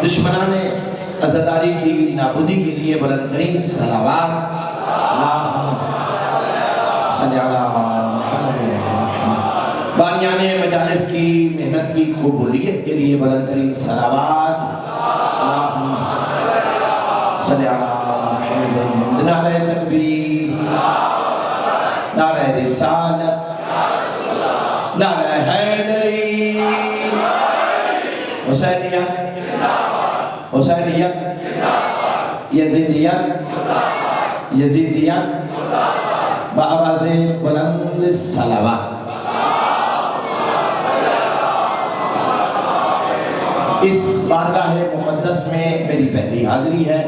دشمنان عزاداری کی نابودی کے لیے بلند ترین صلوات اللہم صلی علی محمد بانیان مجالس کی محنت کی قبولیت کے لیے بلند ترین صلوات اللہم صلی علی محمد نعرہ تکبیر نعرہ رسالت نعرہ حیدری حسینیت حسینیت یزیدیت یزیدیت بآواز بلند صلوات اس بارگاہ مقدس میں میری پہلی حاضری ہے۔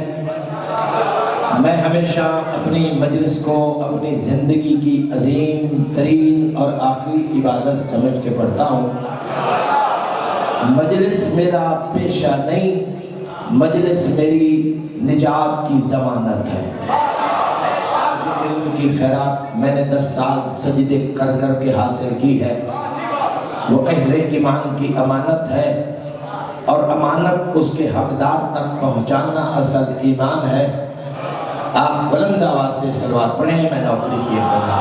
میں ہمیشہ اپنی مجلس کو اپنی زندگی کی عظیم ترین اور آخری عبادت سمجھ کے پڑھتا ہوں۔ مجلس میرا پیشہ نہیں، مجلس میری نجات کی ضمانت ہے۔ علم کی خیرات میں نے 10 سال سجدے کر کر کے حاصل کی ہے، وہ اہل ایمان کی امانت ہے، اور امانت اس کے حقدار تک پہنچانا اصل ایمان ہے۔ آپ بلند آواز سے صلوات پڑھیں، میں نوکری کی ابتدا۔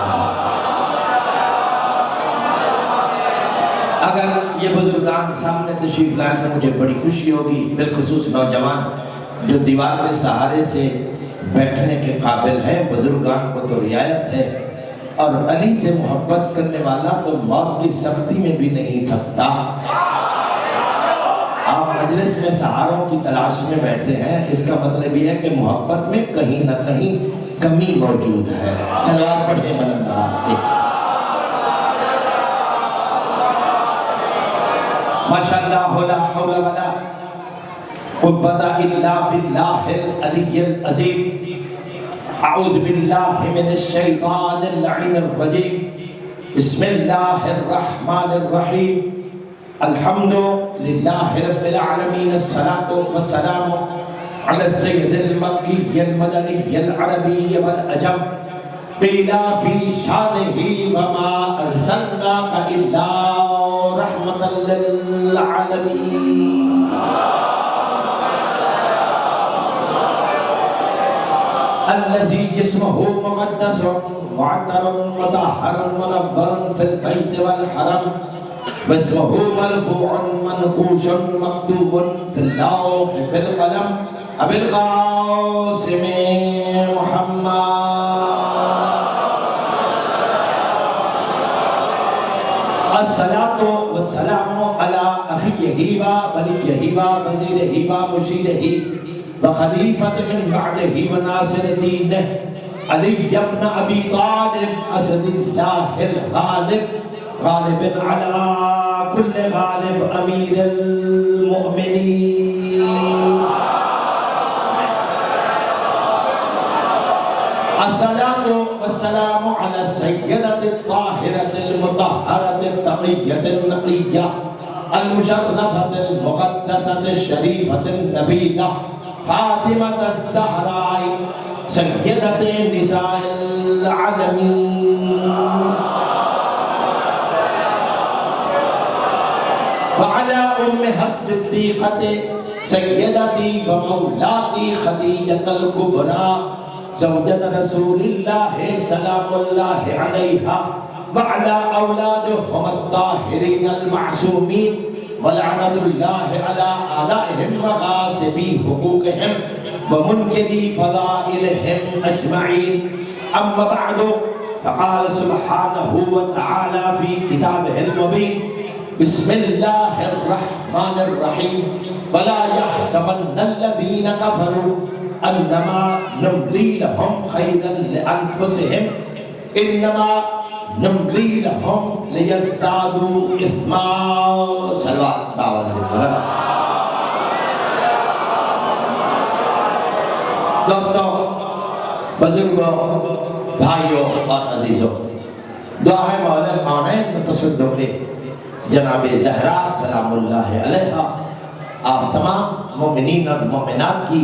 اگر یہ بزرگان سامنے تشریف لائیں تو مجھے بڑی خوشی ہوگی، بالخصوص نوجوان جو دیوار کے سہارے سے بیٹھنے کے قابل ہیں۔ بزرگان کو تو رعایت ہے، اور علی سے محبت کرنے والا تو موت کی سختی میں بھی نہیں تھکتا۔ آپ مجلس میں سہاروں کی تلاش میں بیٹھے ہیں، اس کا مطلب یہ ہے کہ محبت میں کہیں نہ کہیں کمی موجود ہے۔ صلوات پڑھیں بلند آواز سے۔ ماشاءاللہ لا حول ولا قوة الا باللہ العلی العظیم۔ اعوذ باللہ من الشیطان اللعین الرجیم۔ بسم اللہ الرحمن الرحیم۔ الحمد للہ رب العالمین، الصلاة والسلام علی السید المکی المدنی العربی والعجم، قیل فی شانہ وما ارسلناک الا رحمتا للعالمین۔ الذي جسمه مقدس معطر مطهر منور في البيت والحرم، واسمه مرفوع منقوش مكتوب في اللوح بالقلم، أبي القاسم محمد۔ الصلاة والسلام على أخيه ووليه ووزيره ومرشده وخلیفۃ من بعده وناصر دینه علی بن ابی طالب اسد اللہ الغالب، غالب علی کل غالب، امیر المؤمنین۔ الصلاة والسلام على السیدۃ الطاہرۃ المطہرۃ التقیۃ النقیۃ المشرفۃ المقدسۃ الشریفۃ النبیلہ فاطمة الزہراء سیدۃ نساء العالمین، وعلى أمها الصدیقۃ سیدتی ومولاتی خدیجۃ الکبریٰ زوجۃ رسول اللہ سلام اللہ علیہا، وعلى أولادهم الطاہرین المعصومین، ولعنت اللہ علی آلائهم وغاصبی حقوقهم ومنکری فضائلهم اجمعین۔ اما بعد فقال سبحانہ وتعالی فی کتابہ المبین، بسم اللہ الرحمن الرحیم، ولا يحسبن الذین کفروا انما نملی لهم خیرا لانفسهم انما نملی لهم لیزدادوا اثما۔ صلوات باوال سے بلند۔ دوستو، بزرگوں، بھائیوں اور عزیزوں، دعا ہے مولا کونین متصدق جناب زہرا سلام اللہ علیہا آپ تمام مومنین اور مومنات کی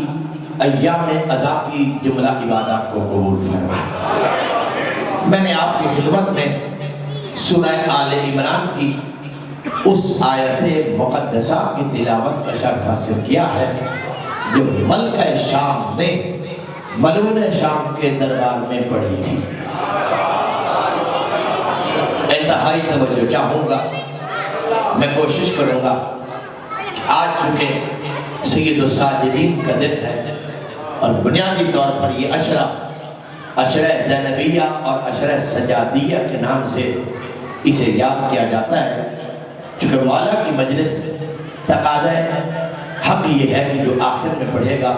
ایام عزا کی جملہ عبادات کو قبول فرمائے۔ میں نے آپ کی خدمت میں سورہ آل عمران کی اس آیت مقدسہ کی تلاوت کا شرف حاصل کیا ہے جو ملکہ شام نے ملون شام کے دربار میں پڑھی تھی۔ انتہائی توجہ چاہوں گا، میں کوشش کروں گا کہ آج چونکہ سید الساجدین کا دن ہے اور بنیادی طور پر یہ عشرہ زینبیہ اور عشرہ سجادیہ کے نام سے اسے یاد کیا جاتا ہے، چونکہ مولا کی مجلس تقاضا حق یہ ہے کہ جو آخر میں پڑھے گا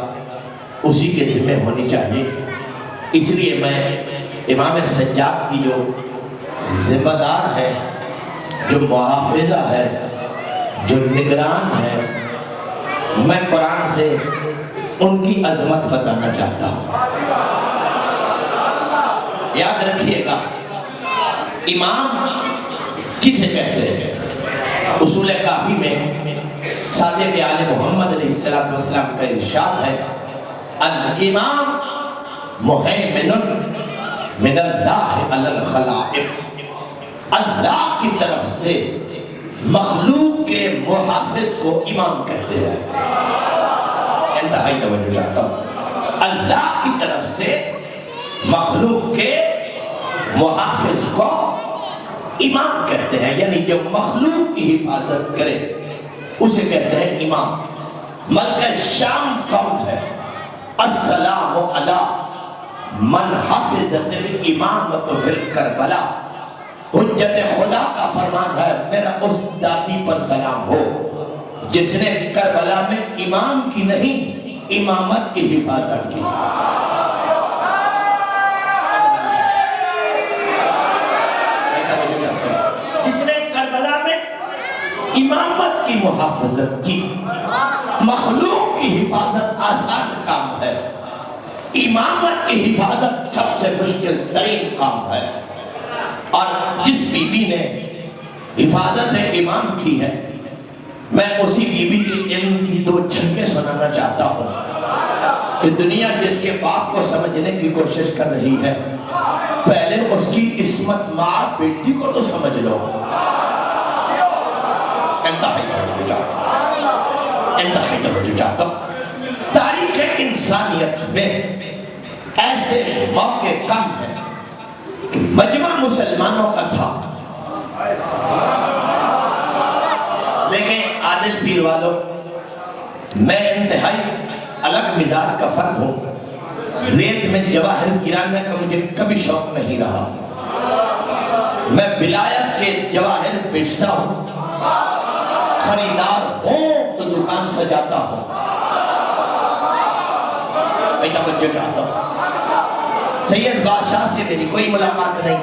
اسی کے ذمہ ہونی چاہیے، اس لیے میں امام سجاد کی جو ذمہ دار ہے، جو محافظہ ہے، جو نگران ہے، میں قرآن سے ان کی عظمت بتانا چاہتا ہوں۔ یاد رکھیے گا، امام کسے کہتے ہیں؟ اصول کافی میں صادق آل محمد علیہ السلام کا ارشاد ہے، الامام مہیمن من اللہ علی الخلائق، اللہ کی طرف سے مخلوق کے محافظ کو امام کہتے ہیں۔ انتہائی توجہ چاہتا ہوں، اللہ کی طرف سے مخلوق کے محافظ کو امام کہتے ہیں، یعنی جو مخلوق کی حفاظت کرے اسے کہتے ہیں امام۔ ملکہ شام کون ہے؟ السلام علی من حفظت الامامۃ فی الکربلا، حجت خدا کا فرمان ہے میرا اس دادی پر سلام ہو جس نے کربلا میں امام کی نہیں امامت کی حفاظت کی۔ جس نے کربلا میں امامت کی محافظت کی۔ مخلوق کی حفاظت آسان کام ہے، امامت کی حفاظت سب سے مشکل ترین کام ہے، اور جس بی بی نے حفاظت امام کی ہے میں اسی بی بی کے علم کی دو جھلکیں سنانا چاہتا ہوں کہ دنیا جس کے باپ کو سمجھنے کی کوشش کر رہی ہے پہلے اس کی عصمت ماں بیٹی کو تو سمجھ لو۔ انتہائی توجہ چاہتا ہوں، تاریخ انسانیت میں ایسے موقع کم ہیں کہ مجمع مسلمانوں کا تھا، لیکن عادل پیر والوں میں انتہائی الگ مزاج کا فرد ہوں، ریت میں جواہر گرانے کا مجھے کبھی شوق نہیں رہا، میں ولایت کے جواہر بیچتا ہوں، خریدار ہوں تو دکان سجاتا ہوں۔ میں توجہ چاہتا ہوں، سید بادشاہ سے میری کوئی ملاقات نہیں،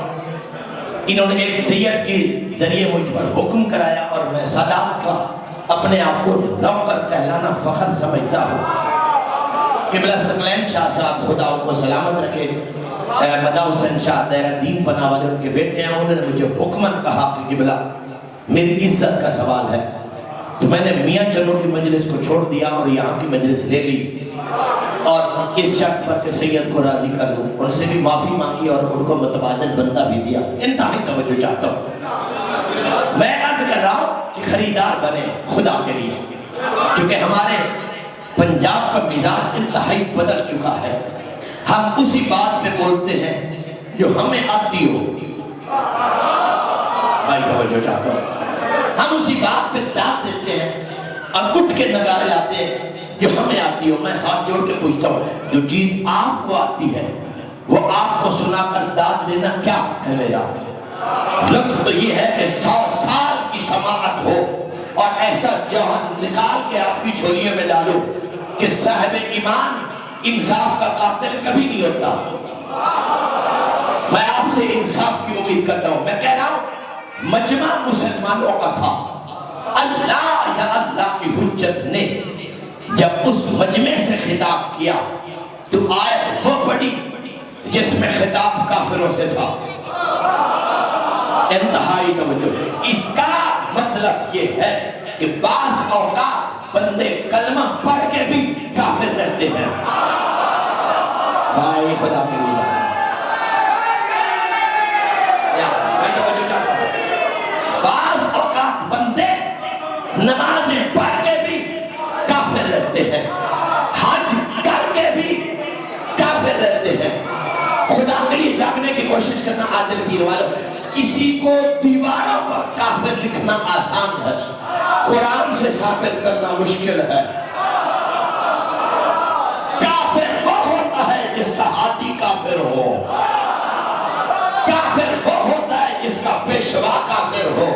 انہوں نے ایک سید کے ذریعے مجھ پر حکم کرایا اور میں سادات کا اپنے آپ کو نوکر کہلانا فخر سمجھتا ہوں۔ قبلہ ثقلین شاہ صاحب خدا ان کو سلامت رکھے، مدا حسین شاہ دہرہ دین پناہ والے ان کے بیٹے ہیں، انہوں نے مجھے حکماً کہا کہ قبلہ میری عزت کا سوال ہے، تو میں نے میاں چلو کی مجلس کو چھوڑ دیا اور یہاں کی مجلس لے لی، اور اس شرط پر کہ سید کو راضی کر لوں، ان سے بھی معافی مانگی اور ان کو متبادل بندہ بھی دیا۔ انتہائی توجہ چاہتا ہوں، میں عرض کر رہا ہوں کہ خریدار بنے خدا کے لیے، چونکہ ہمارے پنجاب کا مزاج انتہائی بدل چکا ہے، ہم اسی بات پہ بولتے ہیں جو ہمیں آتی ہو۔ بھائی توجہ چاہتا ہوں، ہم اسی بات پہ داد دیتے ہیں اور اٹھ کے نگارے لاتے ہیں جو ہمیں آتی ہو۔ میں ہاتھ جوڑ کے پوچھتا ہوں، جو چیز آپ کو آتی ہے وہ آپ کو سنا کر داد لینا کیا حق ہے میرا؟ لطف تو یہ ہے کہ 100 سال کی سماعت ہو اور ایسا جوہر نکال کے آپ کی جھولیوں میں ڈالو کہ صاحب ایمان انصاف کا قاتل کبھی نہیں ہوتا۔ میں آپ سے انصاف کی امید کرتا ہوں، میں کہہ رہا ہوں مجمع مسلمانوں کا تھا، اللہ یا اللہ کی حجت نے جب اس مجمع سے خطاب کیا تو آیت وہ پڑھی جس میں خطاب کافروں سے تھا۔ انتہائی توجہ، اس کا مطلب یہ ہے کہ بعض اوقات بندے کلمہ پڑھ کے بھی کافر رہتے ہیں۔ بھائی خدا کے لیے بعض اوقات بندے کوشش کرنا عادل پیر والوں. کسی کو دیواروں پر کافر لکھنا آسان ہے، قرآن سے ثابت کرنا مشکل ہے. کافر وہ ہوتا ہے جس کا ہاتھی کافر ہو، کافر وہ ہوتا ہے جس کا پیشوا کافر ہو،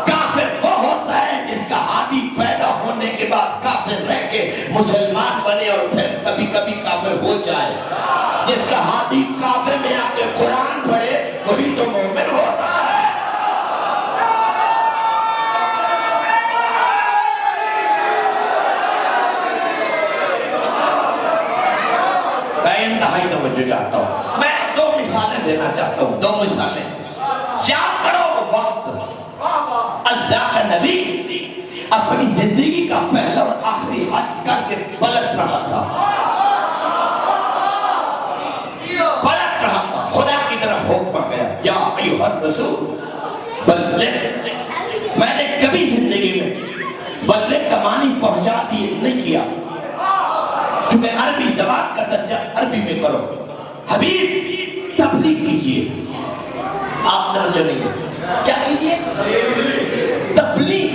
کافر وہ ہوتا ہے جس کا ہاتھی پیدا ہونے کے بعد کافر رہ کے مسلمان بنے اور پھر کبھی کبھی کافر ہو جائے. جس کا ہاتھی کعبے میں آ کے قرآن پڑھے وہی تو مومن ہوتا ہے. میں انتہائی توجہ چاہتا ہوں. میں دو مثالیں دینا چاہتا ہوں، دو مثالیں. یاد کرو وقت اللہ کا نبی اپنی زندگی کا پہلا اور آخری حج کر کے پلٹ رہا تھا، پلٹ رہا تھا. خدا کی طرف حکم گیا، یا ایھا الرسول بلغ. میں نے کبھی زندگی میں بلغ کا معنی پہنچا دیے نہیں کیا، چونکہ عربی زبان کا درجہ عربی میں کرو. حبیب تبلیغ کیجئے. آپ درجہ نہیں ہے، کیا کیجئے؟ تبلیغ.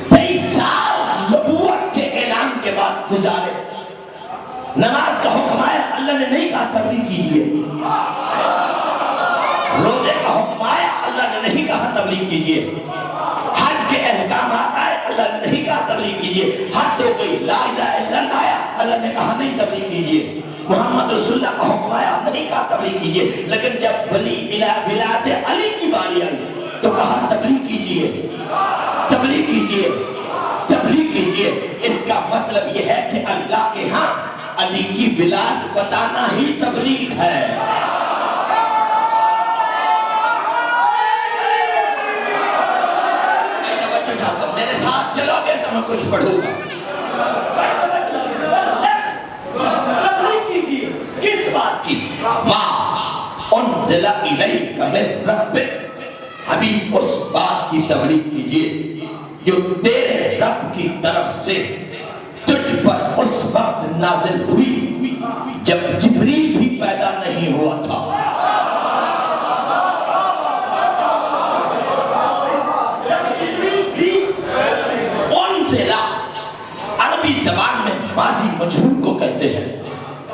23 سال نبوت کے اعلان کے بعد گزارے. نماز کا حکم آیا، اللہ نے نہیں کہا تبلیغ کیجئے. روزے کا حکم آیا، اللہ نے نہیں کہا تبلیغ کیجئے. حج کے احکامات آئے، اللہ نے نہیں کہا تبلیغ کیجئے. حد ہو گئی، لا الہ الا اللہ آیا، اللہ نے کہا نہیں تبلیغ کیجئے. محمد رسول اللہ کا حکم آیا، نہیں کہا تبلیغ کیجئے. لیکن جب ولایت علی کی باری آئی تو کہا تبلیغ کیجئے، تبلیغ کیجئے، تبلیغ کیجئے. اس کا مطلب یہ ہے کہ اللہ کے ہاں علی کی ولایت بتانا ہی تبلیغ ہے. میرے ساتھ چلو گے تو میں کچھ پڑھوں گا. کس بات کی؟ ما انزل الیک من ربک. حبیب اس بات کی تبلیغ کیجئے جو تیرے رب کی طرف سے تجھ پر اس وقت نازل ہوئی جب جبریل بھی پیدا نہیں ہوا تھا. عربی زبان میں ماضی مجہول کو کہتے ہیں،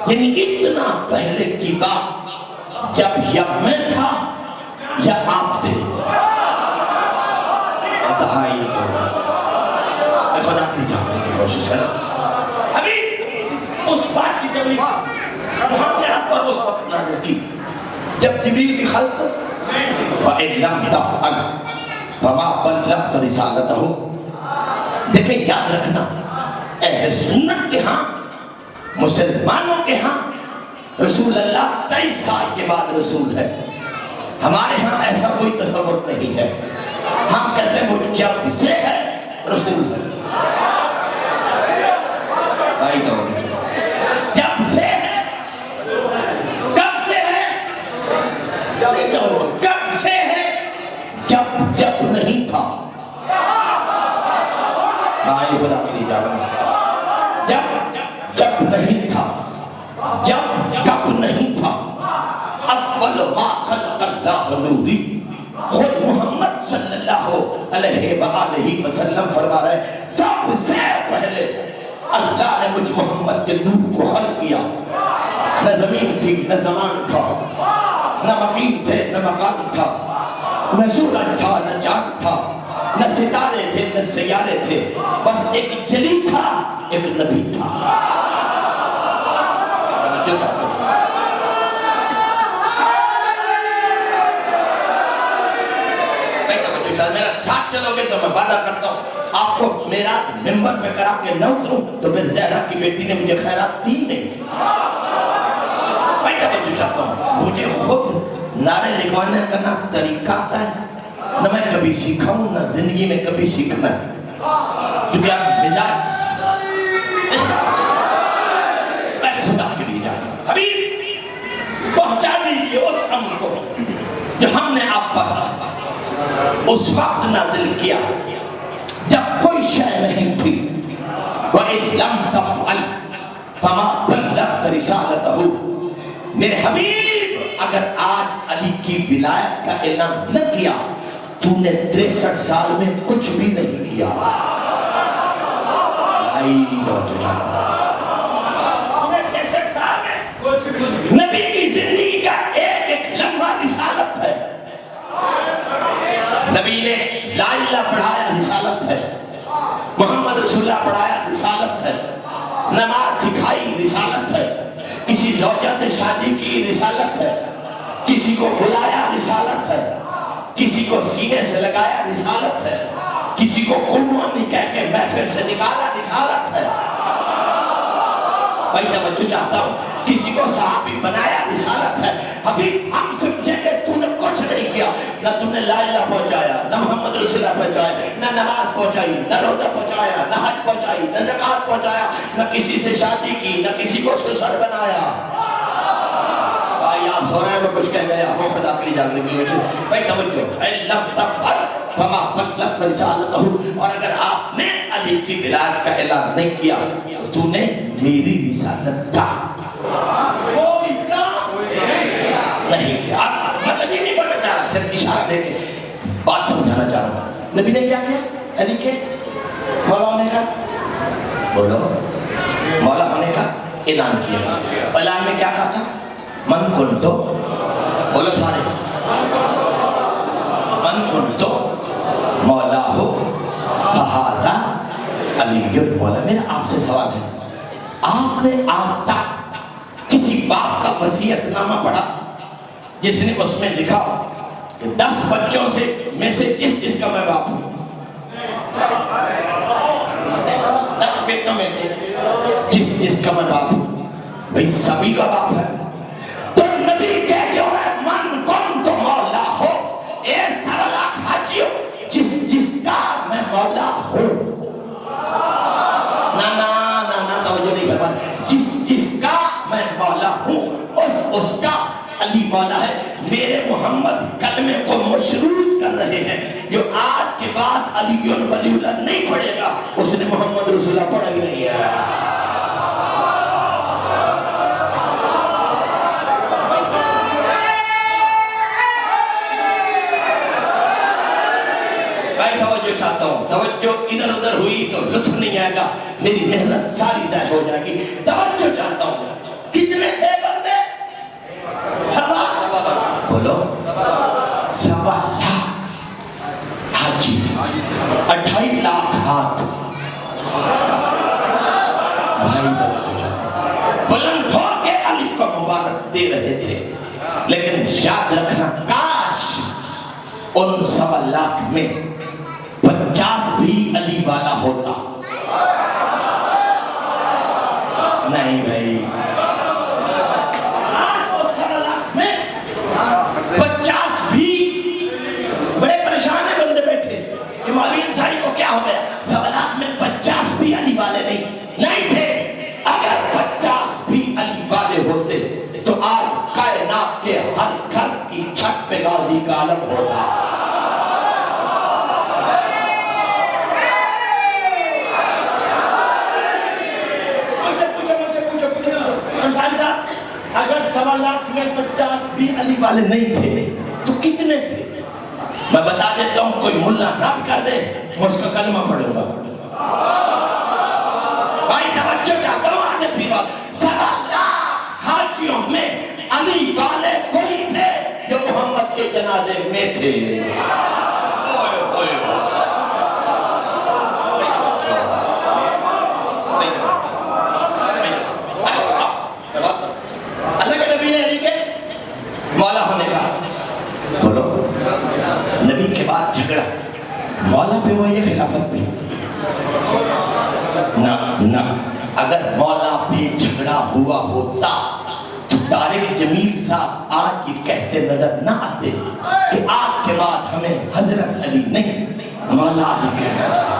یعنی اتنا پہلے کی بات جب یا میں تھا یا آپ تھے. انتہائی میں خدا کی جاننے کی کوشش کروں. ابھی اس بات کی تبلیغ محمد نے پر اس وقت نازل کی جب جبریل بھی خلق وَإِن لَمْ تَفْعَلْ فَمَا بَلَّغْتَ رِسَالَتَهُ. دیکھیں یاد رکھنا، اہل سنت کے ہاں، مسلمانوں کے ہاں رسول اللہ 23 سال کے بعد رسول ہے. ہمارے ہاں ایسا کوئی تصور نہیں ہے. ہم کہتے ہیں وہ جب سے ہے رسول ہے. جب سے ہے، کب سے ہے؟ کب سے ہے؟ جب نہیں تھا. بھائی خدا کے لیے جانا، جب نہیں تھا، جب کب نہیں تھا. اول ما خلق اللہ نوری. خود محمد صلی اللہ علیہ وآلہ وسلم فرما رہے ہیں سب سے پہلے اللہ نے مجھ محمد کے نور کو خلق کیا. نہ زمین تھی، نہ زمان تھا، نہ مکین تھے، نہ مکان تھا، نہ سورج تھا، نہ چاند تھا، نہ ستارے تھے، نہ سیارے تھے. بس ایک جلی تھا، ایک نبی تھا. میرا ساتھ چلو گے تو میں وعدہ کرتا ہوں آپ کو میرا ممبر پہ کرا کے نہ اتروں تو پھر زہرا کی بیٹی نے مجھے خیرات دی نہیں. میں توجہ چاہتا ہوں. مجھے خود نعرے لکھوانے کا نہ طریقہ آتا ہے، نہ میں کبھی سیکھا ہوں، نہ زندگی میں کبھی سیکھنا ہے. کیونکہ آپ مزاج میں خدا کے لیے جانا. حبیب پہنچا دیجیے اس امر کو جو ہم نے آپ پر اس وقت نازل کیا جب کوئی شے نہیں تھی. وَإِن لَمْ تَفْعَلْ فَمَا بَلَّغْتَ رِسَالَتَهُ. میرے حبیب اگر آج علی کی ولایت کا اعلان نہ کیا تو نے 63 سال میں کچھ بھی نہیں کیا۔ بھائی نبی کی زندگی کا ایک ایک لمحہ رسالت ہے۔ نبی نے لا الہ پڑھایا، رسالت ہے۔ محمد رسول اللہ پڑھایا، رسالت ہے۔ نماز سکھائی، رسالت ہے۔ کسی زوجہ سے شادی کی، رسالت ہے۔ کسی کو بلایا، رسالت ہے۔ کسی کو سینے سے لگایا، رسالت ہے۔ کسی کو قربانی کہہ کے محفل سے نکالا، رسالت ہے۔ بھائی توجہ چاہتا ہوں، کسی کو صحابی بنایا، رسالت ہے۔ ابھی ہم سمجھیں کہ تو نے کچھ نہیں کیا، نہ تو نے لا الہ پہنچایا، نہ محمد رسول اللہ پہنچایا، نہ نماز پہنچائی، نہ روزہ پہنچایا، نہ حج پہنچائی، نہ زکوٰۃ پہنچایا، نہ کسی سے شادی کی، نہ کسی کو سسر بنایا۔ بھائی آپ سو رہے ہیں، میں کچھ کہہ گیا ہوں، خدا کے لیے جاگنے کے لیے۔ بھائی توجہ، لم تفعل فما بلغت رسالتہ، اور اگر آپ نے علی کی ولایت کا اعلان نہیں کیا تو تو نے میری رسالت کا نہیں کیا۔ مطلب یہ نہیں پڑھنا چاہ رہا، صرف اشارہ دے کے بات سمجھانا چاہ رہا ہوں۔ نبی نے کیا کیا؟ علی کے مولا ہونے کا، بولو، مولا ہونے کا اعلان کیا۔ اعلان میں کیا کہا تھا؟ من کنتو، بولو سارے، من کنتو مولا ہو فہذا علی مولا۔ میرا آپ سے سوال ہے، آپ نے آپ تک کسی باپ کا وصیت نامہ پڑھا جس نے اس میں لکھا کہ 10 بچوں سے میں سے جس کا میں باپ ہوں، 10 بیٹوں میں سے جس کا میں باپ ہوں، بھئی سبھی کا باپ ہے۔ تو نبی کہہ کے رہا ہے من کن تو مولا ہو، اے سرلا حاجیو جس کا میں مولا ہوں۔ نا توجہ نہیں فرمایا، جس کا میں مولا ہوں اس کا علی مولا ہے۔ میرے محمد کلمے کو مشروط کر رہے ہیں، جو آج کے بعد علی ولی اللہ نہیں پڑھے گا اس نے محمد رسول اللہ پڑھا ہی نہیں ہے۔ توجہ چاہتا ہوں، توجہ ادھر ادھر ہوئی تو لطف نہیں آئے گا، میری محنت ساری ضائع ہو جائے گی۔ توجہ چاہتا ہوں، کتنے تھے بندے؟ 7، بولو 7 لاکھ حاجی، 28 لاکھ ہاتھ۔ بھائی توجہ چاہتا ہوں، بلند ہو کے علی کو مبارک دے رہے تھے، لیکن یاد رکھنا کاش ان 7 لاکھ میں 50 بھی علی والا ہوتا۔ نہیں بھائی، 7 لاکھ میں 50 بھی بڑے پریشان ہیں بندے بیٹھے کہ مولوی انصاری کو کیا ہو گیا۔ 7 لاکھ میں 50 بھی علی والے نہیں تھے۔ اگر 50 بھی علی والے ہوتے تو آج کائنات کے ہر گھر کی چھت پہ غازی کا علم ہوتا۔ اگر 7 لاکھ میں 50 بھی علی والے نہیں تھے تو کتنے تھے؟ میں بتا دیتا ہوں، کوئی ملا رد کر دے میں اس کا کلمہ پڑھوں گا۔ بھائی توجہ چاہتا ہوں، آنے پھر 7 لاکھ حاجیوں میں علی والے کوئی تھے جو محمد کے جنازے میں تھے۔ نبی کے بعد جھگڑا مولا پہ ہوا یا خلافت پہ؟ نہ، اگر مولا پہ جھگڑا ہوا ہوتا تو طارق جمیل صاحب آج یہ کہتے نظر نہ آتے کہ آج کے بعد ہمیں حضرت علی نہیں مولا علی کہنا چاہیے۔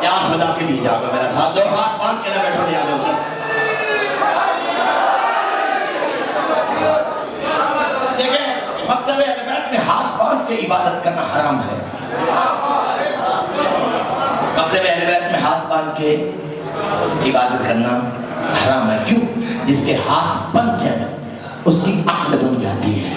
یا خدا کے لیے جاؤ میرا ساتھ، 2 ہاتھ باندھ کے نہ بیٹھو، نہیں آگے چل۔ مکتب اہل بیت میں ہاتھ باندھ کے عبادت کرنا حرام ہے۔ مکتب اہل بیت میں ہاتھ باندھ کے عبادت کرنا حرام ہے کیوں؟ جس کے ہاتھ بن جائے اس کی عقل بن جاتی ہے.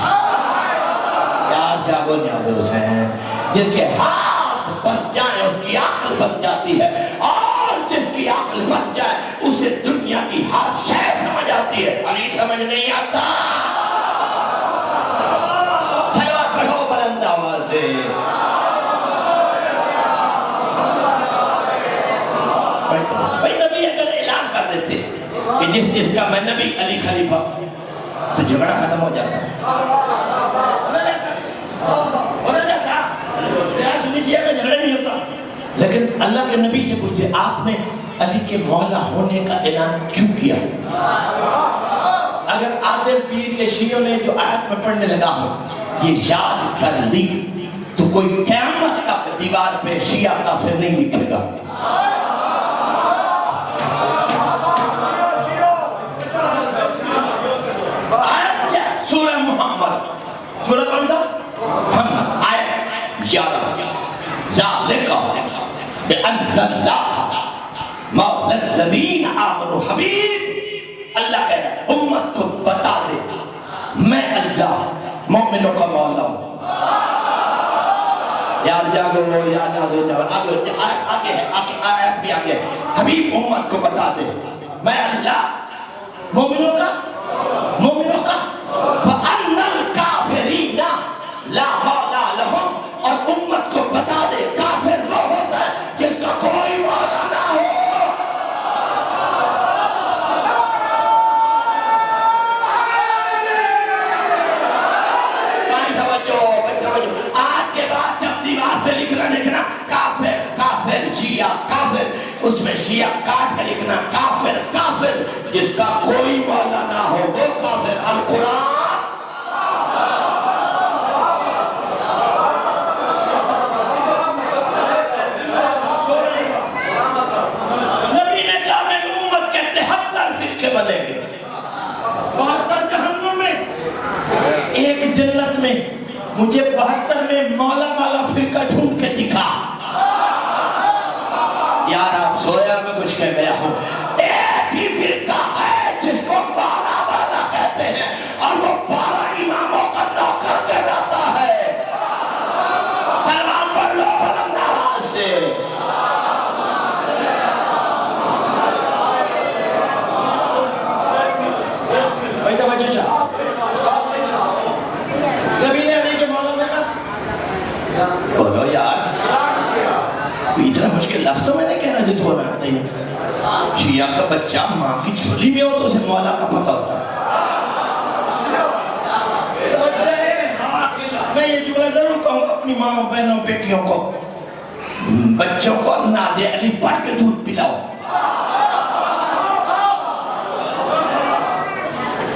یار جاگو نیاز حسین، جس کے ہاتھ بن جائے اس کی عقل بن جاتی ہے، اور جس کی عقل بن جائے اسے دنیا کی ہر شے سمجھ آتی ہے. علی سمجھ نہیں آتا. صلوات پڑھو بلند آواز سے. بھائی نبی اگر اعلان کر دیتے کہ جس کا میں نبی علی خلیفہ، تو جھگڑا ختم ہو جاتا ہے. لیکن اللہ کے نبی سے پوچھتے آپ نے علی کے مولا ہونے کا اعلان کیوں کیا؟ اگر عادل پیر کے شیعوں نے جو آیت میں پڑھنے لگا ہو یہ یاد کر لی تو کوئی قیامت تک دیوار پہ شیعہ کافر نہیں لکھے گا. آیت کیا؟ سورہ محمد. سورہ کون سا؟ محمد. آیت 11. ذالک بأن اللہ مولا الذین آمنوا. حبیب اللہ کہہ رہا امت کو بتا دے میں اللہ مومنوں کا مولا ہوں. یار جاگو یار جاگو آگے ہے آیت بھی آگے. حبیب امت کو بتا دے میں اللہ مومنوں کا وَأَنَّ الْكَافِرِينَ لَا مَوْلَى لَهُمْ. اور امت کو بتا دے کافر وہ ہوتا ہے جس کا کوئی مولا نہ ہو. آج کے بعد جب دیوار پہ لکھنا کافر شیعہ کافر، اس میں شیعہ کاٹ کے لکھنا کافر جس کا کوئی مولا نہ ہو وہ کافر. القرآن نبی نے کہا میری امت کے 73 فرقے بنے گے. 72 جہنم میں، ایک جنت میں. مجھے 72 میں مولا والا فرقہ ڈھونڈ کے دکھا. یار آپ سویا میں کچھ کہہ گیا ہوں. ایک ہی فرقہ ہے جس کو مولا والا کہتے ہیں اور وہ 12 اماموں کا نوکر کہلاتا ہے. سلام پڑھ لو بلند آواز سے. بھائی توجہ چاہ. نبی نے علی کے مولا نے کہا بولو یار کوئی اتنا مشکل لفظ تو میں نے کہنا جو تو ہمیں آتے ہیں. شیعہ کا بچہ ماں کی جھولی میں ہو تو اسے مولا کا پتہ ہوتا ہے. میں یہ جملہ ضرور کہوں گا اپنی ماں بہنوں بیٹیوں کو، بچوں کو ناد علی پڑھ کے دودھ پلاؤ.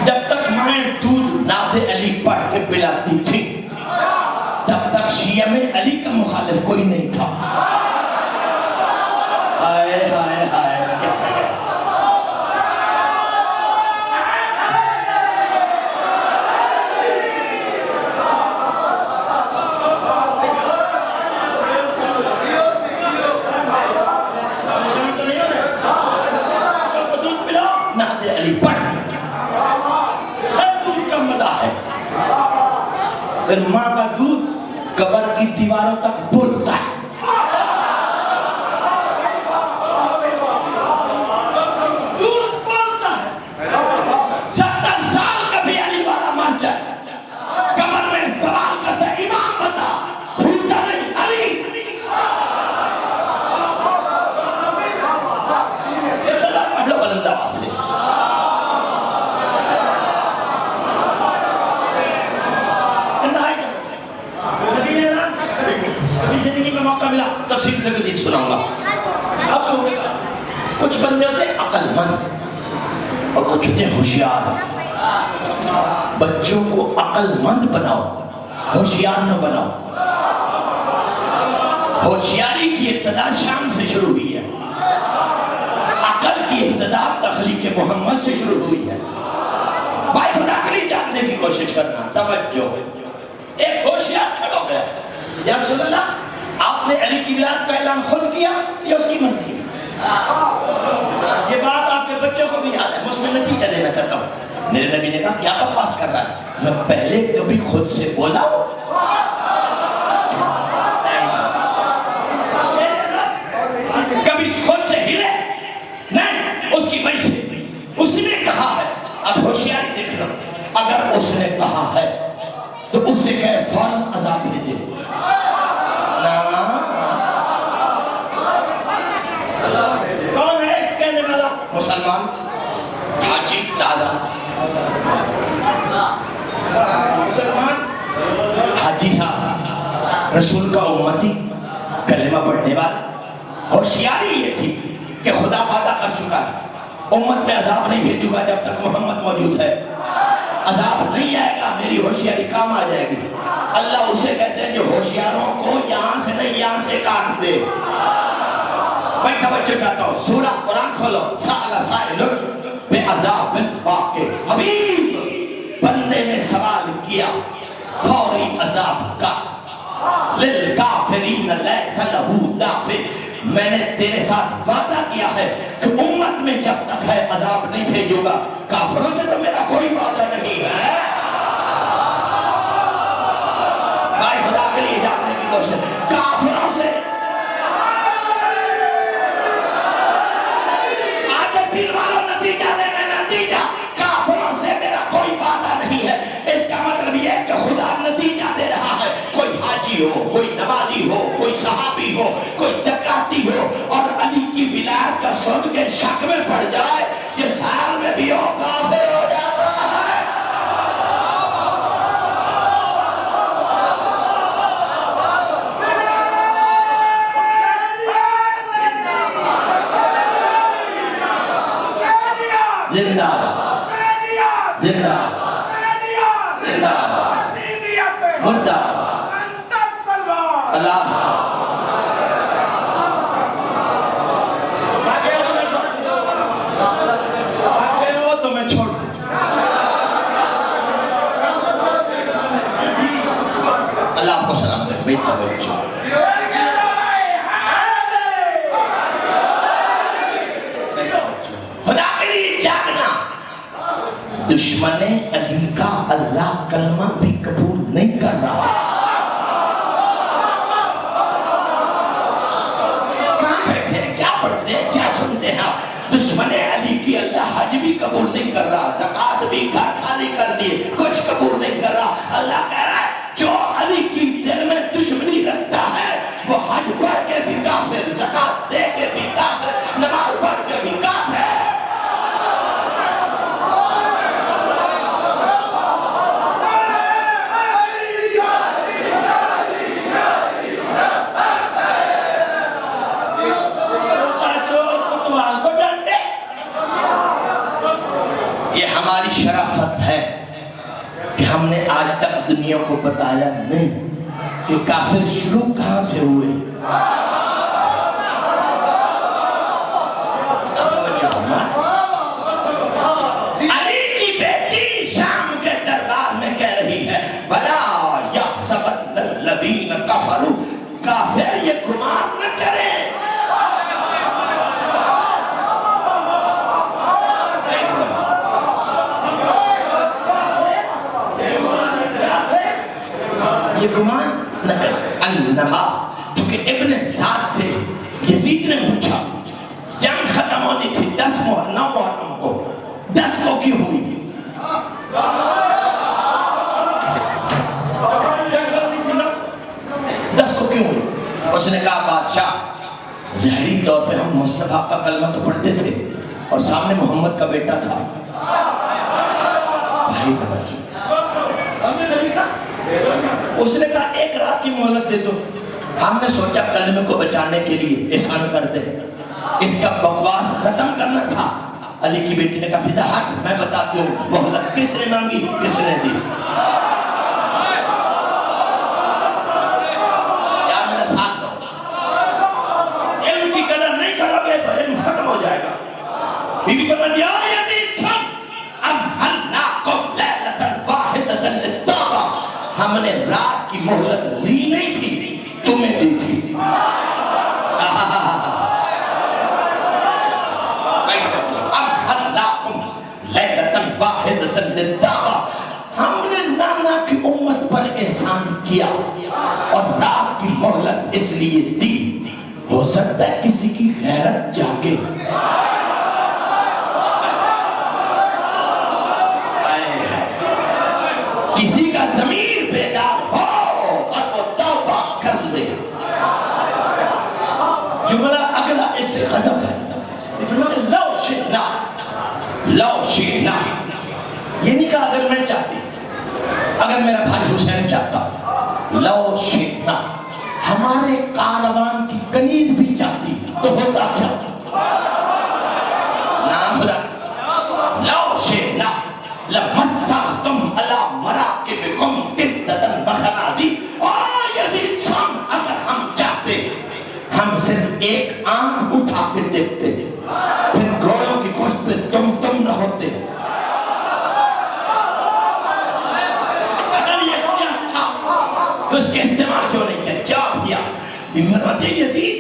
جب تک مائیں دودھ ناد علی پڑھ کے پلاتی تھی تب تک شیعہ میں علی کا مخالف کوئی نہیں تھا. ہائے ہائے ہائے ناد علی پڑھ دودھ کا مزہ ہے. پھر ماں کا دودھ قبر کی دیواروں تک بولتا ہے. دودھ بولتا ہے. 70 سال کا بھی علی والا مان جائے قبر میں سوال کرتا ہے امام بتا بھولتا نہیں علی. ایک سلام پڑھ لو بلند آواز سے. زندگی میں موقع ملا تفصیل سے حدیث سناؤں گا. اب کچھ بندے ہوتے ہیں عقل مند اور کچھ ہوتے ہیں ہوشیار. بچوں کو عقل مند بناؤ ہوشیار نہ بناؤ. ہوشیاری کی ابتدا شام سے شروع ہوئی ہے. عقل کی ابتدا تخلیق محمد سے شروع ہوئی ہے. بھائی خدا کے لیے جاننے کی کوشش کرنا. توجہ. ایک ہوشیار کھڑا ہو گیا یا رسول اللہ آپ نے علی کی ولادت کا اعلان خود کیا یا اس کی مرضی؟ یہ بات آپ کے بچوں کو بھی یاد کر رہا ہے، میں پہلے کبھی خود سے بولا ہوں؟ کبھی خود سے ہلے نہیں، اس کی وجہ سے اس نے کہا ہے۔ اب ہوشیاری دیکھنا، اگر اس نے کہا ہے تو اسے کہے فوراً عذاب بھیجے۔ کون ہے کہنے والا؟ مسلمان حاجی دادا، مسلمان حاجی صاحب، رسول کا امتی، کلمہ پڑھنے والا۔ ہوشیاری یہ تھی کہ خدا وعدہ کر چکا ہے امت میں عذاب نہیں بھیجوں گا جب تک محمد موجود ہے، عذاب نہیں آئے گا، میری ہوشیاری کام آ جائے گی۔ اللہ اسے کہتے ہیں جو ہوشیاروں کو یہاں سے نہیں یہاں سے کاٹ دے۔ میں توجہ چاہتا ہوں، سورہ قرآن کھولو، سأل سائل بعذاب واقع، حبیب بندے نے سوال کیا فوری عذاب کا، للکافرین لیس لہ دافع، میں نے تیرے ساتھ وعدہ کیا ہے کہ امت میں جب تک ہے عذاب نہیں بھیجوں گا، کافروں سے تو میرا کوئی وعدہ نہیں ہے۔ بھائی خدا کے لیے جاننے کی کوشش، کافروں سے آگے پیر والوں نتیجہ دینے، نتیجہ کافروں سے میرا کوئی وعدہ نہیں ہے۔ اس کا مطلب یہ ہے کہ خدا نتیجہ دے رہا ہے، کوئی حاجی ہو، کوئی نمازی ہو، کوئی صحابی ہو، کوئی زکاتی ہو، اور علی کی ولایت کا سن کے شک میں پڑ جائے، جس حال میں بھی ہو کافر ہو جاتا ہے۔ زندہ زندہ زندہ مردہ اللہ تو میں چھوڑ دوں۔ اللہ آپ کو سلام دے، بے توجہ۔ خدا کے لیے جاگنا، دشمن علی کا اللہ کلمہ بھی قبول نہیں کر رہا۔ کہاں بیٹھے ہیں، کیا پڑھتے ہیں، کیا سنتے ہیں آپ؟ دشمن علی کی اللہ حج بھی قبول نہیں کر رہا، زکوٰۃ بھی گھر خالی کر دیے، کچھ قبول نہیں کر رہا۔ اللہ کہہ رہا ہے جو علی کی دل میں دشمنی رکھتا ہے وہ حج پڑھ کے بھی کافر، زکوٰۃ دے کے بھی کافر، نماز پڑھ کے بھی کافر۔ یہ ہماری شرافت ہے کہ ہم نے آج تک دنیا کو بتایا نہیں کہ کافر شروع کہاں سے ہوئے۔ علی کی بیٹی شام کے دربار میں کہہ رہی ہے وَلَا يَحْسَبَنَّ الَّذِينَ كَفَرُوا، کافر یہ گمان نہ کریں یہ گمان نہ کر انما، چونکہ ابن سعد سے یزید نے پوچھا جنگ ختم ہونی تھی 10 محرم کو، 10 کو کیوں ہوئی؟ 10 کو کیوں ہوئی؟ اس نے کہا بادشاہ ظاہری طور پہ ہم مصطفیٰ کا کلمہ تو پڑھتے تھے اور سامنے محمد کا بیٹا تھا۔ بھائی توجہ، اس نے کہا ایک رات کی مہلت دے دو، ہم نے سوچا کلمے کو بچانے کے لیے احسان کر دے، اس کا بکواس ختم کرنا تھا۔ علی کی بیٹی نے کہا فضا ہٹ، میں بتاتی ہوں مہلت کس نے مانگی، کس نے دی۔ یار میرا ساتھ دو، علم کی قدر نہیں کرو گے تو علم ختم ہو جائے گا۔ بی بی فرماتی یا یزید سن، امہلناکم لیلۃ واحدۃ للتوبہ، ہم نے رات کی مہلت لی نہیں تھی، تمہیں دی تھی۔ اس لیے دی ہو سکتا ہے کسی کی غیرت جاگے، کسی کا ضمیر بیدار ہو اور وہ توبہ کر لے۔ جملہ اگلا اس سے غضب ہے، لو شئنا، لو شئنا، یہ نہیں کہا اگر میں چاہتی، اگر میرا بھائی حسین چاہتا، لو شئنا، ہمارے کاروان کی کنیز بھی چاہتی تو ہوتا کیا؟ نافذہ لو شئنا لمسختم علی مراکبکم قدۃ وخنازیر، اور یزید سن اگر ہم چاہتے ہم صرف ایک آنکھ اٹھا کے دیکھتے، پھر گھوڑوں کی گوشت پہ تم نہ ہوتے۔ اگر یہ کیا تھا تو اس کے استعمال کیوں نہیں کیا؟ جواب دیا، فرماتے ہیں یزید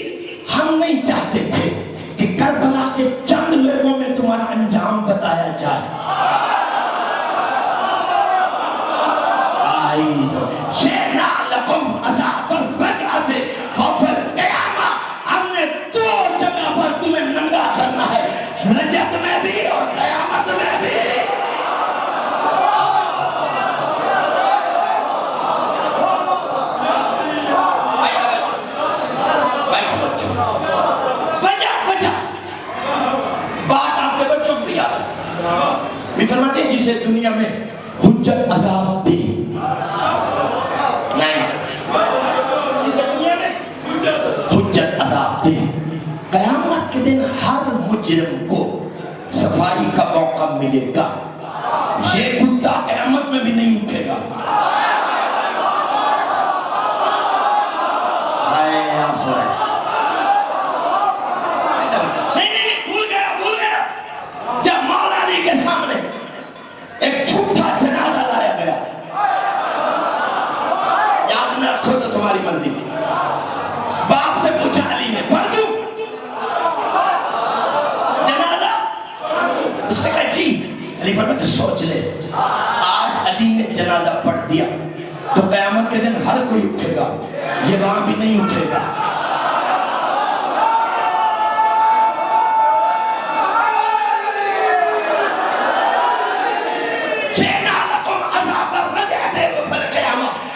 ہم نہیں چاہتے تھے کہ کربلا کے چند لوگوں میں تمہارا انجام بتایا جائے۔ شئنا لکم عذاب الرجعۃ فوق القیامہ، ہم نے دو جگہ پر تمہیں ننگا کرنا ہے، رجعت میں بھی اور قیامت میں بھی۔ بات آپ کے بچوں کو یاد ہے، فرماتے ہیں جسے دنیا میں حجت عذاب دی، حجت عذاب دے، قیامت کے دن ہر مجرم کو صفائی کا موقع ملے گا، یہ کتا قیامت میں بھی نہیں اٹھے گا۔ آئے آپ سو رہے نہیں، بھول گیا، جب مولا علی کے سامنے ایک جھوٹا جنازہ لایا گیا، یاد نہ رکھو تو تمہاری مرضی، باپ سے پوچھا علی نے پڑھ دوں جنازہ؟ اس نے کہا جی۔ علی فرماتے سوچ لے، آج علی نے جنازہ پڑھ دیا تو قیامت کے دن ہر کوئی اٹھے گا، یہ وہاں بھی نہیں اٹھے گا۔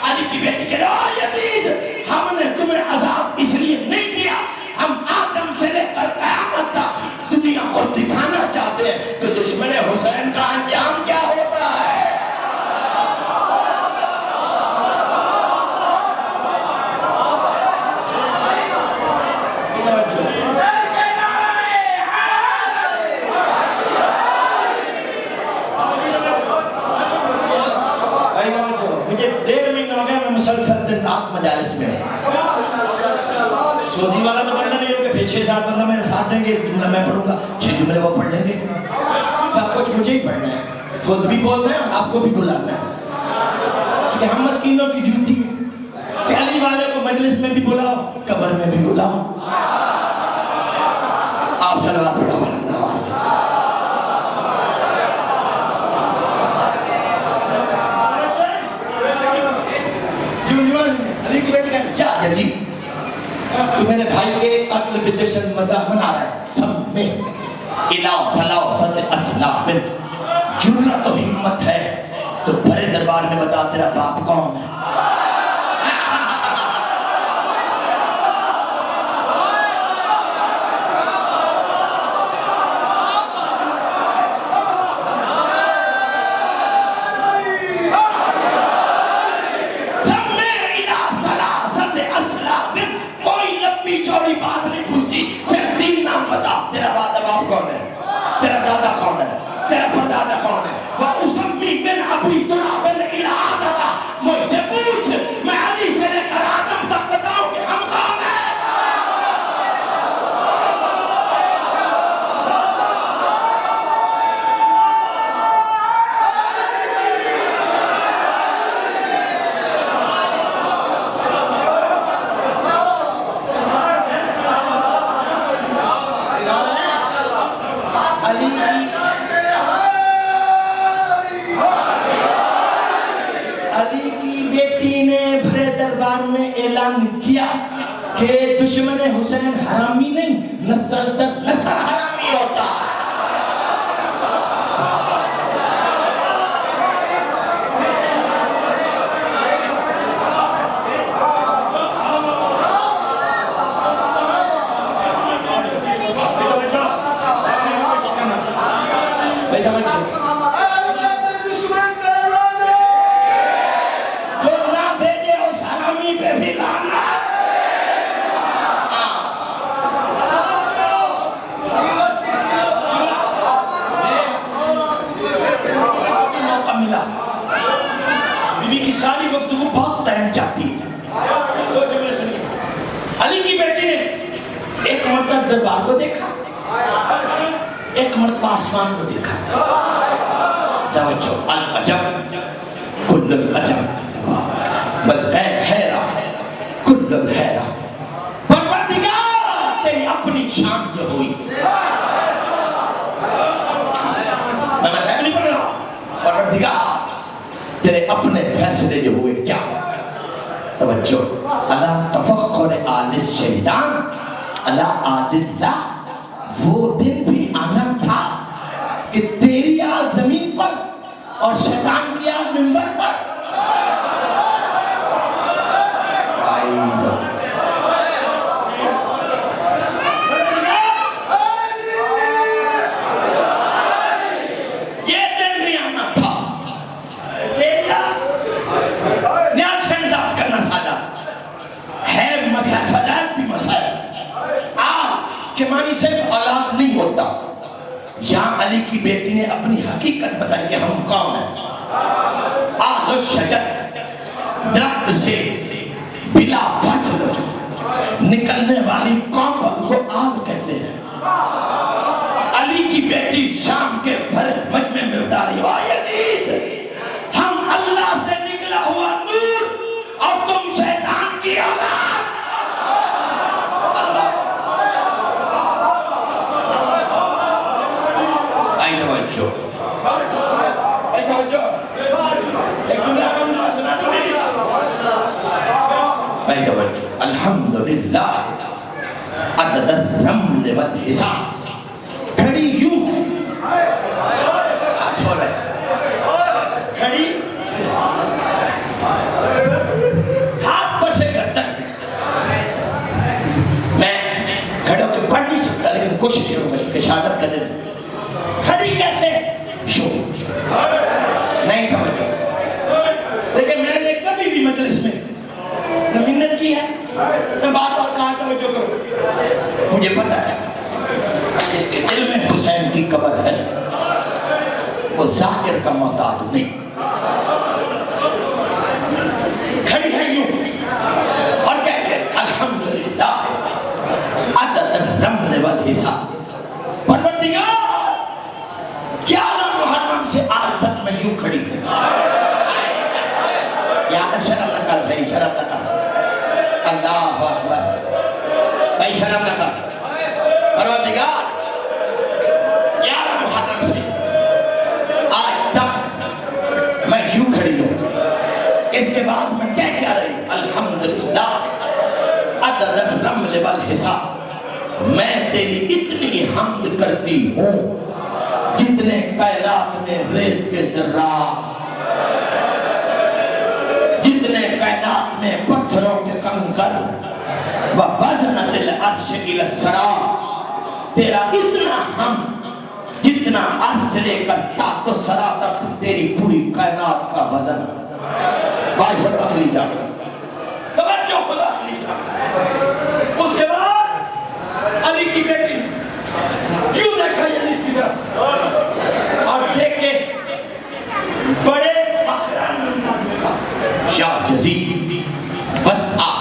علی کی بیٹی کہہ رہا یزید ہم نے تمہیں عذاب اس لیے نہیں دیا، ہم آدم سے لے کر قیامت تک دنیا کو دکھانا چاہتے ہیں کہ دشمن حسین کا انجام کیا ہوتا ہے۔ مجھے 1.5 مہینہ ہو گیا، میں مسلسل دن رات مجالس میں سوزی والا تو بننا نہیں ہوگا، پھر 6-7 بندہ میرے ساتھ دیں گے، جملہ میں پڑھوں گا، 6 جملے وہ پڑھ لیں گے، سب کچھ مجھے ہی پڑھنا ہے، خود بھی بولنا ہے اور آپ کو بھی بلانا ہے، کہ ہم مسکینوں کی ڈیوٹی کہ علی والے کو مجلس میں بھی بلاؤ، قبر میں بھی بلاؤ۔ آپ صلوات پڑھو بلند آواز سے۔ علی کی بیٹی کہا یا یزید تو میرے بھائی کے قتل پہ جشن مزہ منا رہا ہے، سب میں الہ فلاو صد اسلام جرت و ہمت ہے تو بھرے دربار میں بتا تیرا باپ کون ہے۔ بات نہیں پوچھتی، صرف 3 نام بتا، تیرا باپ کون ہے، تیرا دادا کون ہے، تیرا پردادا کون ہے۔ وَأُسَمِّي مِنْ أَبِي تُرَابٍ إِلَىٰ آدَمَ، مجھ سے پوچھ میں علی سے لے کر آدم تک بتاؤں کہ ہم کون ہیں۔ کہ دشمن حسین حرامی نہیں، نسل در نسل حرامی ہوتا. بیوی کی ساری گفتگو بہت ٹائم چاہتی ہے. علی کی بیٹی نے ایک مرتبہ دربار کو دیکھا، ایک مرتبہ آسمان کو دیکھا. توجہ، العجب کل العجب والغیر حیرہ کل الحیرہ. پروردگار تیری اپنی شان جو ہوئی، میں صاحب نہیں پڑھ رہا، پروردگار تیرے اپنے فیصلے جو ہوئے کیا. توجہ، اللہ تفخر آل شیطان اللہ آل اللہ. وہ دن بھی آنا تھا کہ تیری آل زمین پر اور شیطان کی آل منبر پر. کہ معنی صرف اولاد نہیں ہوتا. یہاں علی کی بیٹی نے اپنی حقیقت بتائی کہ ہم کون ہیں. آل الشجر، درخت سے بلا فصل نکلنے والی قوم کو آل کہتے ہیں. علی کی بیٹی شام کے بھرے مجمع میں اتاری، او یزید ہم اللہ سے نکلا ہوا نور اور تم شیطان کی اولاد. الحمدللہ عدد الرمل والحساب. کھڑی یوں ہے، چھوڑ رہے کھڑی ہاتھ پسے کرتا ہے. میں کھڑے ہو کے پڑھ نہیں سکتا لیکن کوشش کروں گا کہ شہادت کا دن. کھڑی کیسے شو نہیں توجہ. لیکن میں نے کبھی بھی مجلس میں نہ منت کی ہے نہ بار بار کہا توجہ کرو. مجھے پتا ہے اس کے دل میں حسین کی قبر ہے، وہ ذاکر کا محتاج نہیں. کھڑی ہے یوں اور کہتے الحمدللہ عدد الرمل والحساب. پروردگار 11 محرم سے آج تک میں یوں کھڑی ہوں. یہاں شرم نہ کر بھائی، شرم نہ کر. اللہ اکبر بھائی، شرم نہ کر. پروردگار 11 محرم سے آج تک میں یوں کھڑی ہوں. اس کے بعد میں کہہ کیا رہی؟ الحمدللہ عدد الرمل والحساب. میں تیری اتنی حمد کرتی ہوں جتنے کائنات میں ریت کے ذرات، جتنے کائنات میں پتھروں کے کنکر وَوَزْنَتِ الْعَرْشِ إِلَى السَّرَا. تیرا اتنا ہم جتنا عرش سے لے کر تحت الثری تک تیری پوری کائنات کا وزن. بھائی خدا اخلی جا کر توجہ، خدا اخلی جا کر. اس کے بعد علی کی بیٹی نے یوں دیکھا یزید کی طرف اور دیکھ کے بڑے فخران انداز میں کہا یا یزید وسع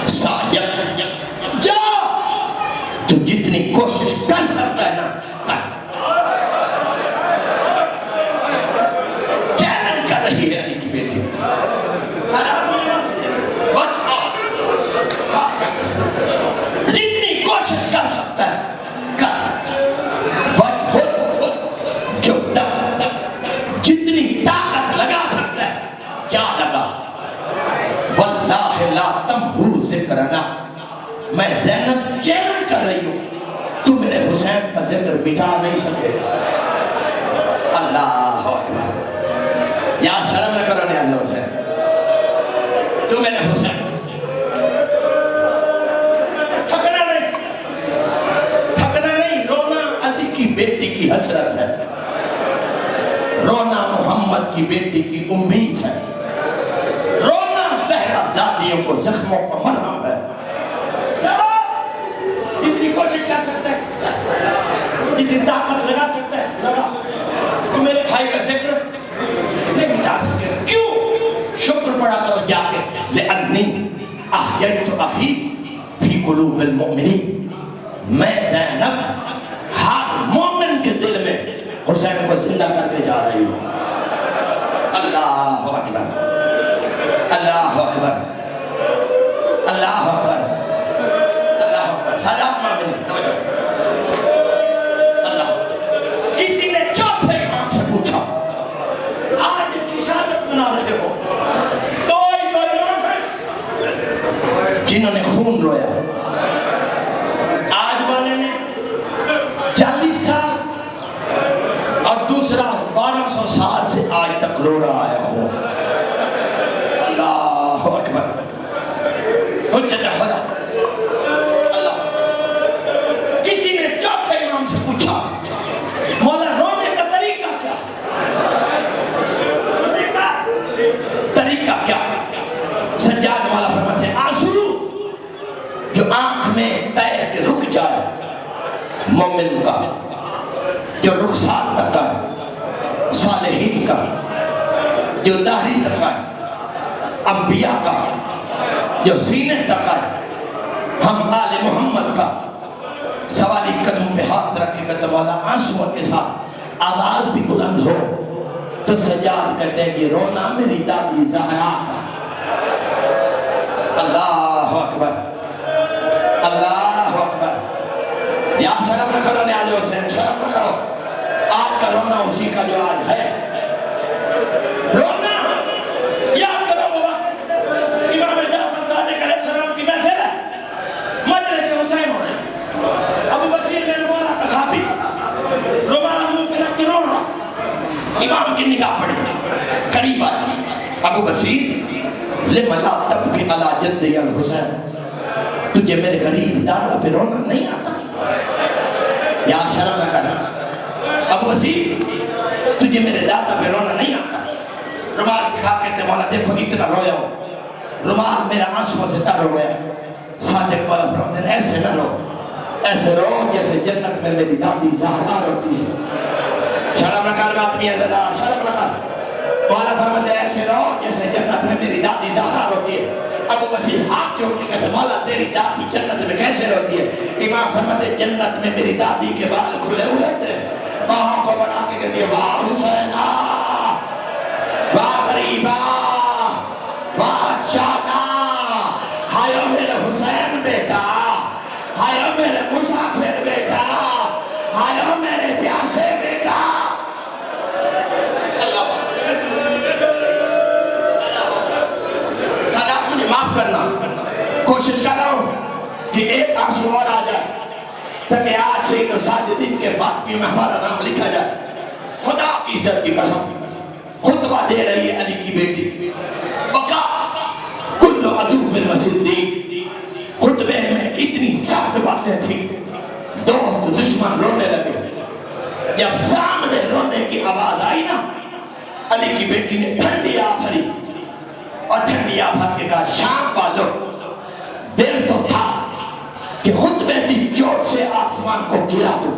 سعیک، جا تو جتنی کوشش کر سکتا ہے نا کر. چیلنج کر رہی ہے علی کی بیٹی. وسع سعیک، جتنی کوشش کر سکتا ہے زینب چیلنج کر رہی ہوں، تو میرے حسین کا ذکر مٹا نہیں سکے۔ اللہ اکبر، یار شرم نہ کرو نیاز حسین، تو میرے حسین تھکنا نہیں، رونا علی کی بیٹی کی حسرت ہے، رونا محمد کی بیٹی کی امید ہے، رونا زہرا زادیوں کو زخموں پر مرہم ہے۔ جتنی کوشش کر سکتا ہے، جتنی طاقت لگا سکتا ہے لگا، تو میرے بھائی کا ذکر نہیں مٹا سکے۔ کیوں؟ شکر پڑا کرو جا کے، لِأَنِّي أَحْيَيْتُ أَخِي فِي قُلُوبِ الْمُؤْمِنِينَ، میں زینب ہر مومن کے دل میں حسین کو زندہ کر کے جا رہی ہوں۔ اللہ اکبر، اللہ اکبر، اللہ اکبر، اللہ اکبر، سادات مومن توجہ۔ اللہ، کسی نے چوتھے امام سے پوچھا آج اس کی شہادت منا رہے ہو، کوئی تو امام ہے جنہوں نے خون رویا، آج والے نے 40 سال اور دوسرا 1200 سال سے آج تک رو رہا ہے خون۔ اللہ اکبر، حجت خدا۔ اللہ، کسی نے چوتھے امام سے پوچھا مولا رونے کا طریقہ کیا ہے؟ رونے کا طریقہ کیا؟ سجاد مولا فرماتے ہیں آنسو جو آنکھ میں تیر کے رک جائے مومن کا، جو رخسار تک ہے صالحین کا، جو داڑھی تک ہے انبیاء کا، جو سینے تک ہے ہم آل محمد کا، سوالی قدم پہ ہاتھ رکھ کے قدم والا آنسوں کے ساتھ آواز بھی بلند ہو تو سجاد کہتے ہیں کہ رونا میری دادی زہرا کا۔ اللہ اکبر، اللہ اکبر، یا شرم نہ کرو نیاز حسین، شرم نہ کرو، آج کا رونا اسی کا جو آج ہے، رونا یاد کرو بابا امام جعفر صادق علیہ السلام کی محفل ہے، مجلس حسین ہو رہے ہیں، ابو بصیر میں رونا قصابی رومان منہ پہ رکھ کے رو رہا، امام کی نگاہ پڑی قریب آئی، ابو بصیر لِمَ لَا تَبْكِ عَلَى جَدِّ الحسین، تجھے میرے غریب دادا پہ رونا نہیں آتا؟ یا شرم نہ کرنا ابو بصیر، تجھے میرے دادا پہ رونا نہیں آتا؟ رومال دکھا کے تے مولا دیکھو اتنا رویا ہوں، رومال میرا آنسوں سے تر ہو گیا۔ صادق والا فرماتے ہیں ایسے نہ رو، ایسے رو جیسے جنت میں میری دادی زہرا روتی ہے۔ شرم نہ کر بات میاں زدہ، شرم نہ کر، والا فرماتے ہیں ایسے رو جیسے جنت میں میری دادی زہرا روتی ہے۔ ابو بصیر ہاتھ جوڑ کے کہتے مولا تیری دادی جنت میں کیسے روتی ہے؟ امام فرماتے ہیں جنت میں میری دادی کے بال کھلے ہوئے تھے، باہوں کو بڑھا کے کہتی ہے واہ حسینہ، واہ غریبہ، واہ اچھانا، ہائیو میرے حسین بیٹا، ہائیو میرے مسافر بیٹا، ہائیو میرے پیاسے بیٹا۔ معاف کرنا، کوشش کر رہا ہوں کہ ایک آنسو اور آ جائے تاکہ آج سے ایک ساجدین کے باقیوں میں ہمارا نام لکھا جائے۔ خدا کی عزت کی قسم خطبہ دے رہی ہے علی کی بیٹی، بقا کل عدو بالمسدی، خطبے میں اتنی سخت باتیں تھیں، دوست دشمن رونے لگے۔ جب سامنے رونے کی آواز آئی نا، علی کی بیٹی نے ٹھنڈی آ بھری اور ٹھنڈی آفت کے کہا شام والوں، دل تو تھا کہ خطبے کی چوٹ سے آسمان کو گرا دو۔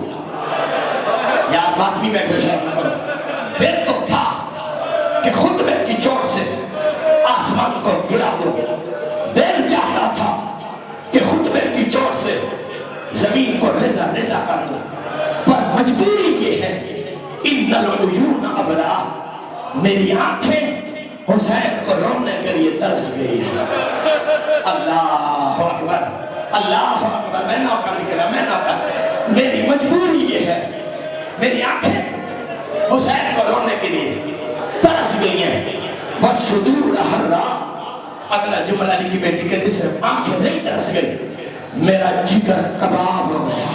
یار بات بھی بیٹھو شرم نہ کرو، دل تو تھا کہ خطبے کی چوٹ سے آسمان کو گرا دو، دل چاہتا تھا کہ خطبے کی چوٹ سے زمین کو رزا رزا کر دو، پر مجبوری یہ ہے ان العیون ابرا، میری آنکھیں حسین کو رونے کے لیے ترس گئی ہے۔ اللہ اکبر، اللہ اکبر، میں نوکر نکلا، میں نوکر، میری مجبوری یہ ہے، میری آنکھیں حسین کو رونے کے لیے ترس گئی ہیں۔ وَالصُّدُورَ حَرَّا، اگلا جملہ علی کی بیٹی کہتی صرف آنکھیں نہیں ترس گئی میرا جگر کباب ہو گیا۔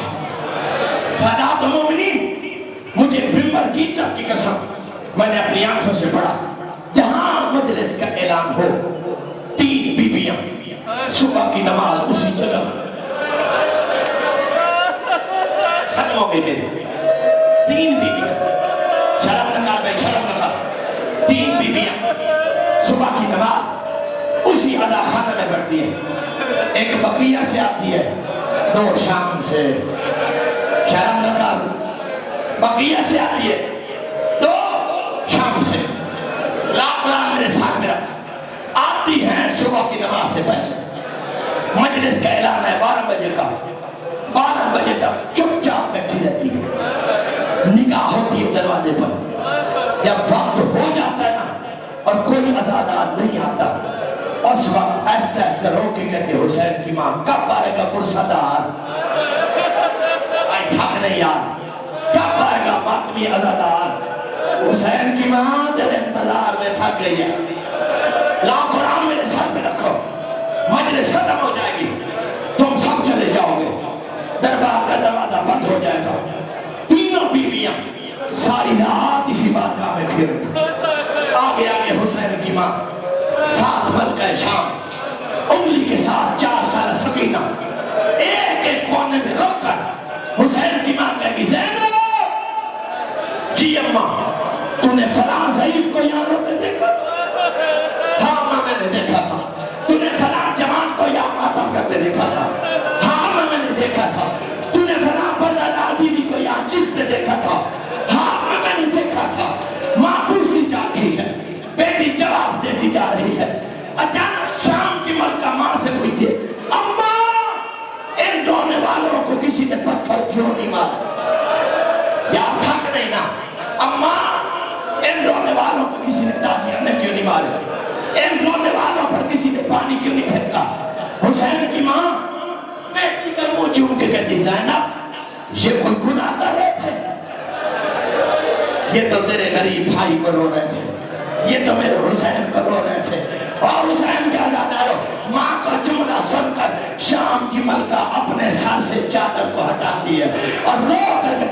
سادات مومنین، مجھے ممبر کی عزت کی قسم میں نے اپنی آنکھوں سے پڑھا، جہاں مجلس کا اعلان ہو 3 بیویاں صبح کی نماز اسی جگہ ختم ہو گئی میری۔ 3 بیویاں، شرم نکال بھائی، شرم نکال، 3 بیویاں صبح کی نماز اسی ادا خانہ میں پڑھتی ہے، ایک بقیہ سے آتی ہے، 2 شام سے، شرم نکال، بقیہ سے آتی ہے 2 شام سے، لا قرآن میرے ساتھ میں رکھ، آتی ہیں صبح کی نماز سے پہلے، مجلس کا اعلان ہے 12 بجے کا، 12 بجے تک چپ چاپ بیٹھی رہتی ہے، نگاہ ہوتی ہے دروازے پر، جب وقت ہو جاتا ہے نا اور کوئی عزادار نہیں آتا، اس وقت ایسے ایسے رو کے کہتے حسین کی ماں کب آئے گا پرسدار، آئی تھک نہیں یار، کب آئے گا باقی عزادار، حسین کی ماں تیرے انتظار میں تھک گئی ہے، لا قرآن میرے ساتھ میں رکھو، مجلس ختم ہو جائے گی، تم سب چلے جاؤ گے، دربار کا دروازہ بند ہو جائے گا، تینوں بیویاں ساری رات اسی بارگاہ میں کھڑی رہی، آگے آگے حسین کی ماں، ساتھ ملکہ شام، انگلی کے ساتھ 4 سالہ سکینہ، ایک ایک کونے میں رکھ کر حسین کی ماں کہے گی زینب، جی اماں تو نے فلاں ضعیف کو یہاں روتے دیکھا؟ ہاں ماں میں نے دیکھا تھا۔ تو نے فلاں جوان کو یہاں ماتم کرتے دیکھا تھا؟ ہاں ماں میں نے دیکھا تھا۔ تو نے فلاں بلدہ بیوی کو یہاں چلتے دیکھا تھا؟ ہاں ماں میں نے دیکھا تھا۔ ماں پوچھتی جا رہی ہے، بیٹی جواب دیتی جا رہی ہے، اچانک شام کی ملکہ ماں سے پوچھتی ہے اماں ان رونے والوں کو کسی نے پتھر کیوں نہیں مارا؟ یا تھک نہیں نا، اماں ان رونے والوں کو کسی نے تازیہ نے کیوں نہیں مارے؟ ان رونے والوں پر کسی نے پانی کیوں نہیں پھینکا؟ حسین کی ماں بیٹی کا منہ چوم کے کہتی زینب یہ کوئی گناہ کر رہے تھے؟ یہ تو تیرے غریب بھائی کو رو رہے تھے، یہ تو میرے حسین کو رو رہے تھے۔ اور حسین کے عزاداروں، ماں کا جملہ سن کر شام کی ملکہ اپنے سر سے چادر کو ہٹاتی ہے اور رو کر